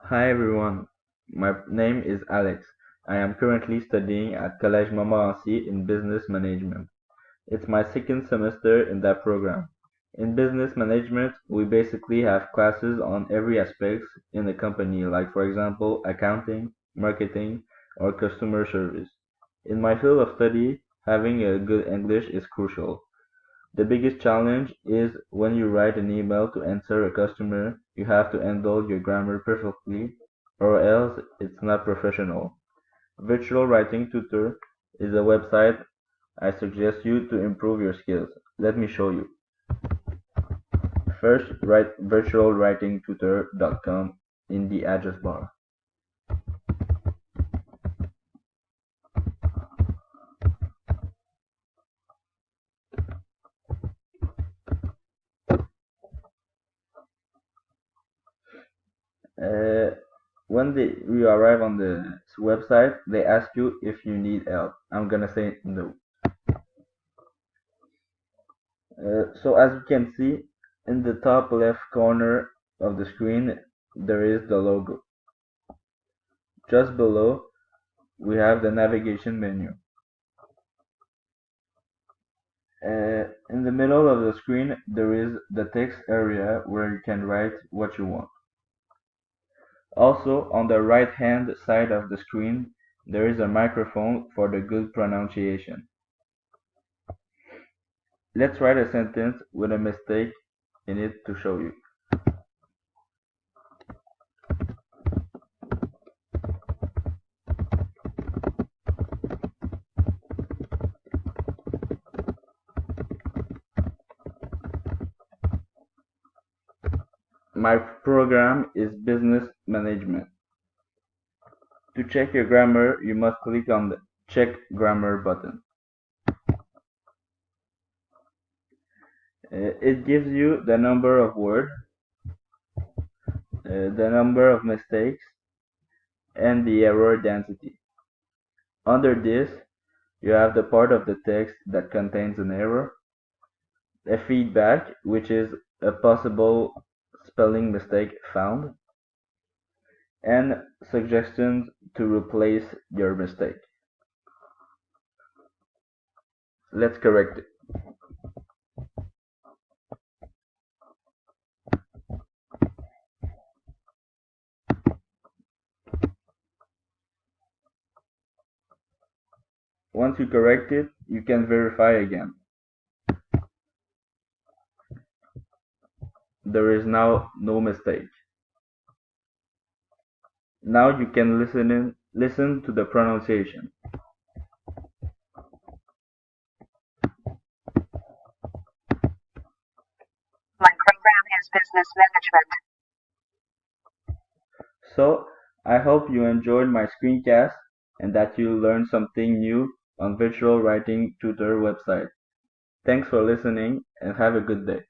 Hi everyone, my name is Alex. I am currently studying at Collège Montmorency in business management. It's my second semester in that program. In business management, we basically have classes on every aspect in a company, like for example, accounting, marketing, or customer service. In my field of study, having a good English is crucial. The biggest challenge is when you write an email to answer a customer, you have to handle your grammar perfectly, or else it's not professional. Virtual Writing Tutor is a website I suggest you to improve your skills. Let me show you. First, write virtualwritingtutor.com in the address bar. Uh, when you arrive on the website, they ask you if you need help. I'm gonna say no. So as you can see, in the top left corner of the screen, there is the logo. Just below, we have the navigation menu. In the middle of the screen, there is the text area where you can write what you want. Also, on the right-hand side of the screen, there is a microphone for the good pronunciation. Let's write a sentence with a mistake in it to show you. My program is business management. To check your grammar, you must click on the Check Grammar button. It gives you the number of words, the number of mistakes, and the error density. Under this, you have the part of the text that contains an error, a feedback, which is a possible spelling mistake found, and suggestions to replace your mistake. Let's correct it. Once you correct it, you can verify again. There is now no mistake. Now you can listen to the pronunciation. My program is business management. So, I hope you enjoyed my screencast and that you learned something new on Virtual Writing Tutor website. Thanks for listening and have a good day.